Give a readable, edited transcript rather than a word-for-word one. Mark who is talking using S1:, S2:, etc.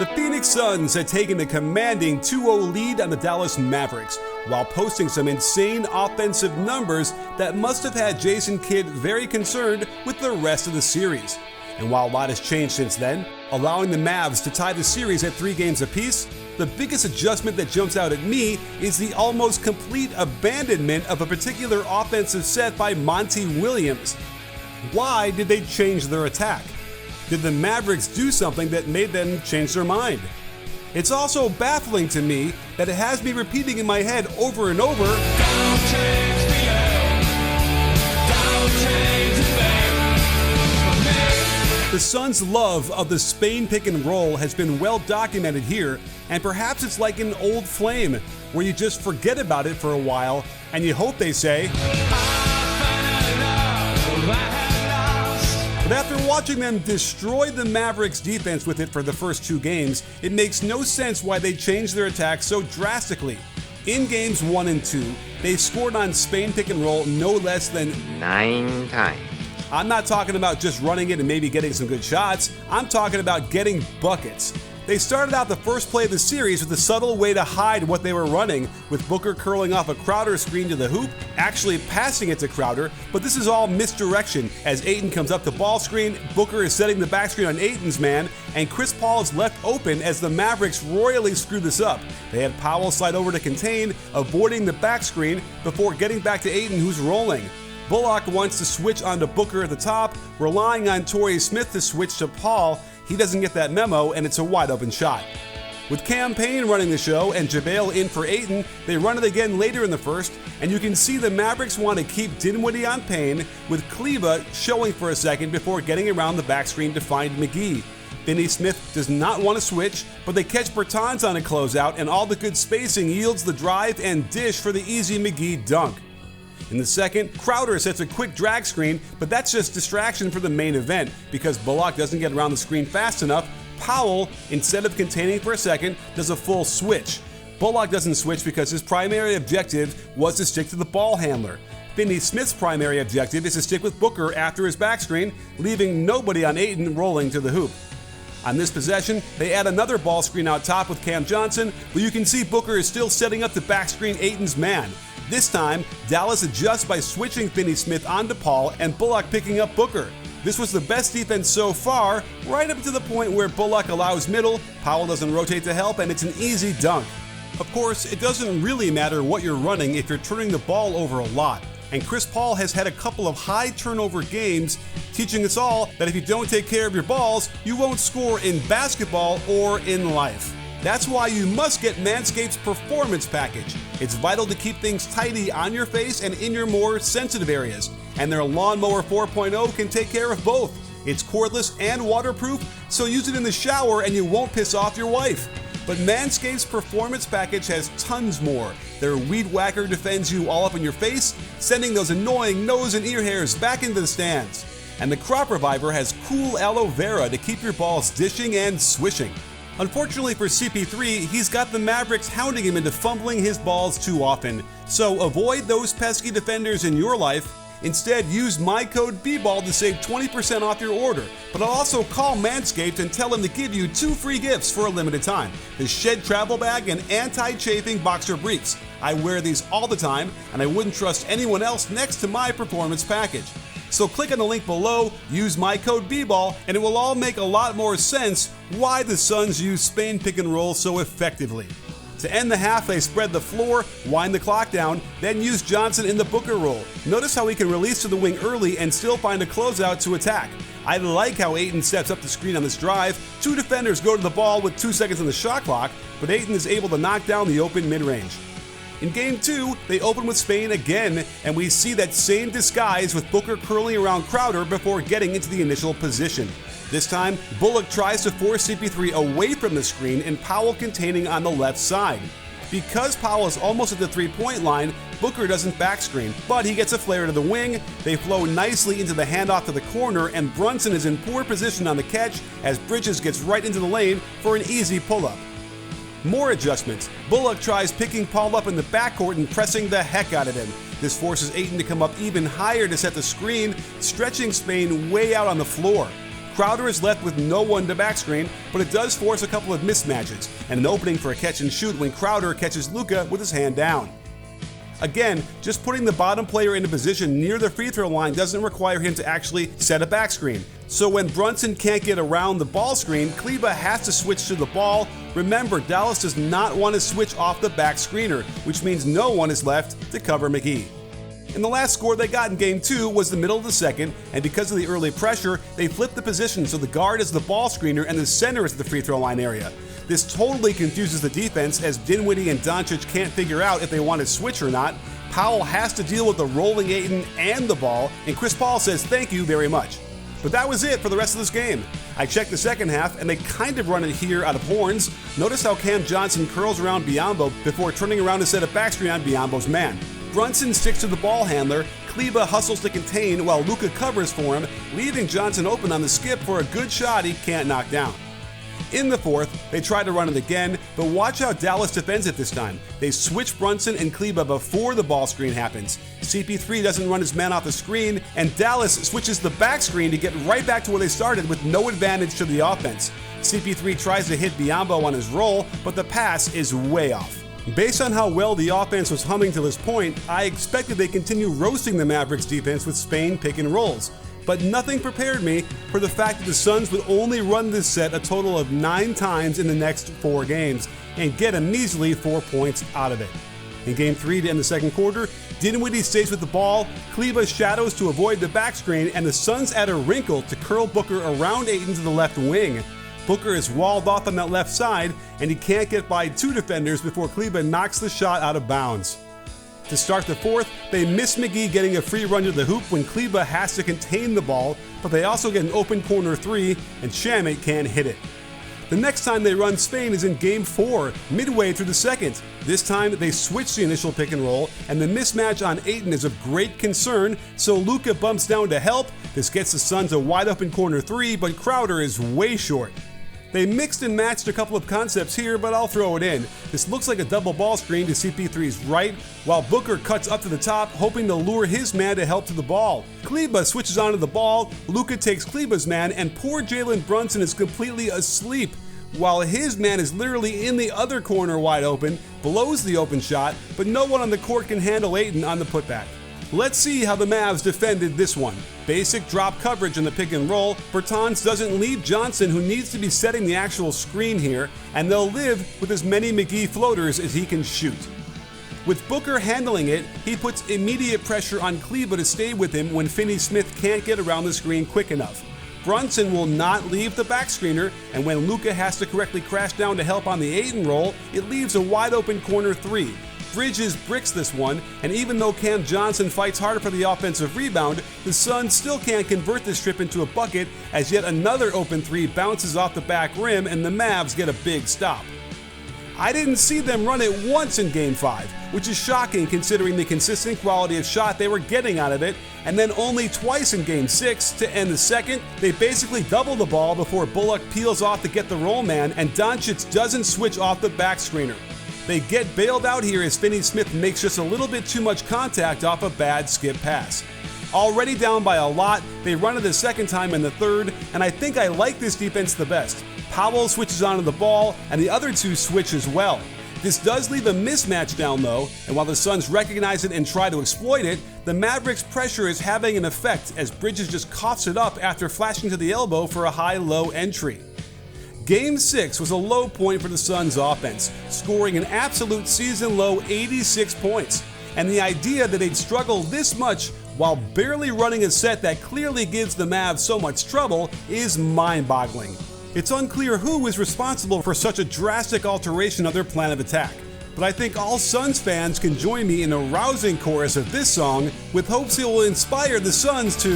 S1: The Phoenix Suns had taken a commanding 2-0 lead on the Dallas Mavericks, while posting some insane offensive numbers that must have had Jason Kidd very concerned with the rest of the series. And while a lot has changed since then, allowing the Mavs to tie the series at 3 games apiece, the biggest adjustment that jumps out at me is the almost complete abandonment of a particular offensive set by Monty Williams. Why did they change their attack? Did the Mavericks do something that made them change their mind? It's also baffling to me that it has me repeating in my head over and over, "Don't change the L. Don't change the thing." The Suns' love of the Spain pick and roll has been well documented here, and perhaps it's like an old flame where you just forget about it for a while and you hope they say, but after watching them destroy the Mavericks defense with it for the first 2 games, it makes no sense why they changed their attack so drastically. In games 1 and 2, they scored on Spain pick and roll no less than
S2: 9 times.
S1: I'm not talking about just running it and maybe getting some good shots. I'm talking about getting buckets. They started out the first play of the series with a subtle way to hide what they were running, with Booker curling off a Crowder screen to the hoop, actually passing it to Crowder, but this is all misdirection as Ayton comes up the ball screen, Booker is setting the back screen on Ayton's man, and Chris Paul is left open as the Mavericks royally screw this up. They had Powell slide over to contain, avoiding the back screen before getting back to Ayton, who's rolling. Bullock wants to switch onto Booker at the top, relying on Torrey Smith to switch to Paul. He doesn't get that memo, and it's a wide open shot. With Cam Payne running the show and JaVale in for Ayton, they run it again later in the first, and you can see the Mavericks want to keep Dinwiddie on Payne, with Kleba showing for a second before getting around the back screen to find McGee. Finney Smith does not want to switch, but they catch Bertans on a closeout, and all the good spacing yields the drive and dish for the easy McGee dunk. In the second, Crowder sets a quick drag screen, but that's just distraction for the main event because Bullock doesn't get around the screen fast enough. Powell, instead of containing for a second, does a full switch. Bullock doesn't switch because his primary objective was to stick to the ball handler. Finney Smith's primary objective is to stick with Booker after his back screen, leaving nobody on Ayton rolling to the hoop. On this possession, they add another ball screen out top with Cam Johnson, but you can see Booker is still setting up the back screen Ayton's man. This time, Dallas adjusts by switching Finney Smith onto Paul and Bullock picking up Booker. This was the best defense so far, right up to the point where Bullock allows middle, Powell doesn't rotate to help, and it's an easy dunk. Of course, it doesn't really matter what you're running if you're turning the ball over a lot. And Chris Paul has had a couple of high turnover games, teaching us all that if you don't take care of your balls, you won't score in basketball or in life. That's why you must get Manscaped's Performance Package. It's vital to keep things tidy on your face and in your more sensitive areas. And their Lawnmower 4.0 can take care of both. It's cordless and waterproof, so use it in the shower and you won't piss off your wife. But Manscaped's Performance Package has tons more. Their Weed Whacker defends you all up in your face, sending those annoying nose and ear hairs back into the stands. And the Crop Reviver has cool aloe vera to keep your balls dishing and swishing. Unfortunately for CP3, he's got the Mavericks hounding him into fumbling his balls too often. So avoid those pesky defenders in your life. Instead, use my code BBALL to save 20% off your order. But I'll also call Manscaped and tell them to give you 2 free gifts for a limited time: the Shed Travel Bag and Anti-Chafing Boxer Briefs. I wear these all the time, and I wouldn't trust anyone else next to my Performance Package. So click on the link below, use my code BBALL, and it will all make a lot more sense why the Suns use Spain pick and roll so effectively. To end the half, they spread the floor, wind the clock down, then use Johnson in the Booker roll. Notice how he can release to the wing early and still find a closeout to attack. I like how Ayton steps up the screen on this drive. 2 defenders go to the ball with 2 seconds on the shot clock, but Ayton is able to knock down the open mid-range. In Game 2, they open with Spain again, and we see that same disguise with Booker curling around Crowder before getting into the initial position. This time, Bullock tries to force CP3 away from the screen and Powell containing on the left side. Because Powell is almost at the 3-point line, Booker doesn't backscreen, but he gets a flare to the wing. They flow nicely into the handoff to the corner, and Brunson is in poor position on the catch as Bridges gets right into the lane for an easy pull-up. More adjustments. Bullock tries picking Paul up in the backcourt and pressing the heck out of him. This forces Ayton to come up even higher to set the screen, stretching Spain way out on the floor. Crowder is left with no one to backscreen, but it does force a couple of mismatches and an opening for a catch and shoot when Crowder catches Luka with his hand down. Again, just putting the bottom player in a position near the free throw line doesn't require him to actually set a backscreen. So when Brunson can't get around the ball screen, Kleber has to switch to the ball. Remember, Dallas does not want to switch off the back screener, which means no one is left to cover McGee. And the last score they got in Game 2 was the middle of the second, and because of the early pressure, they flipped the position so the guard is the ball screener and the center is the free throw line area. This totally confuses the defense as Dinwiddie and Doncic can't figure out if they want to switch or not. Powell has to deal with the rolling Ayton and the ball, and Chris Paul says thank you very much. But that was it for the rest of this game. I checked the second half, and they kind of run it here out of horns. Notice how Cam Johnson curls around Biyombo before turning around to set a backstream on Biyombo's man. Brunson sticks to the ball handler, Kleber hustles to contain while Luka covers for him, leaving Johnson open on the skip for a good shot he can't knock down. In the fourth, they try to run it again, but watch how Dallas defends it this time. They switch Brunson and Kleber before the ball screen happens. CP3 doesn't run his man off the screen, and Dallas switches the back screen to get right back to where they started with no advantage to the offense. CP3 tries to hit Biyombo on his roll, but the pass is way off. Based on how well the offense was humming to this point, I expected they continue roasting the Mavericks defense with Spain pick and rolls. But nothing prepared me for the fact that the Suns would only run this set a total of 9 times in the next 4 games and get a measly 4 points out of it. In Game 3 to end the second quarter, Dinwiddie stays with the ball, Kleber shadows to avoid the backscreen, and the Suns add a wrinkle to curl Booker around Ayton to the left wing. Booker is walled off on that left side, and he can't get by 2 defenders before Kleber knocks the shot out of bounds. To start the fourth, they miss McGee getting a free run to the hoop when Kleber has to contain the ball, but they also get an open corner 3, and Shamet can't hit it. The next time they run Spain is in Game 4, midway through the second. This time they switch the initial pick and roll, and the mismatch on Ayton is of great concern, so Luka bumps down to help. This gets the Suns a wide open corner 3, but Crowder is way short. They mixed and matched a couple of concepts here, but I'll throw it in. This looks like a double ball screen to CP3's right, while Booker cuts up to the top, hoping to lure his man to help to the ball. Kleber switches onto the ball, Luka takes Kleber's man, and poor Jalen Brunson is completely asleep, while his man is literally in the other corner wide open, blows the open shot, but no one on the court can handle Ayton on the putback. Let's see how the Mavs defended this one. Basic drop coverage in the pick and roll. Bertans doesn't leave Johnson, who needs to be setting the actual screen here, and they'll live with as many McGee floaters as he can shoot. With Booker handling it, he puts immediate pressure on Kleber to stay with him when Finney-Smith can't get around the screen quick enough. Brunson will not leave the back screener, and when Luka has to correctly crash down to help on the Ayton roll, it leaves a wide open corner 3. Bridges bricks this one, and even though Cam Johnson fights harder for the offensive rebound, the Suns still can't convert this trip into a bucket as yet another open 3 bounces off the back rim and the Mavs get a big stop. I didn't see them run it once in Game 5, which is shocking considering the consistent quality of shot they were getting out of it, and then only twice in Game 6 to end the second. They basically double the ball before Bullock peels off to get the roll man, and Doncic doesn't switch off the back screener. They get bailed out here as Finney-Smith makes just a little bit too much contact off a bad skip pass. Already down by a lot, they run it a second time in the third, and I think I like this defense the best. Powell switches onto the ball, and the other 2 switch as well. This does leave a mismatch down low, and while the Suns recognize it and try to exploit it, the Mavericks' pressure is having an effect as Bridges just coughs it up after flashing to the elbow for a high-low entry. Game 6 was a low point for the Suns offense, scoring an absolute season-low 86 points. And the idea that they'd struggle this much while barely running a set that clearly gives the Mavs so much trouble is mind-boggling. It's unclear who is responsible for such a drastic alteration of their plan of attack, but I think all Suns fans can join me in a rousing chorus of this song with hopes it will inspire the Suns to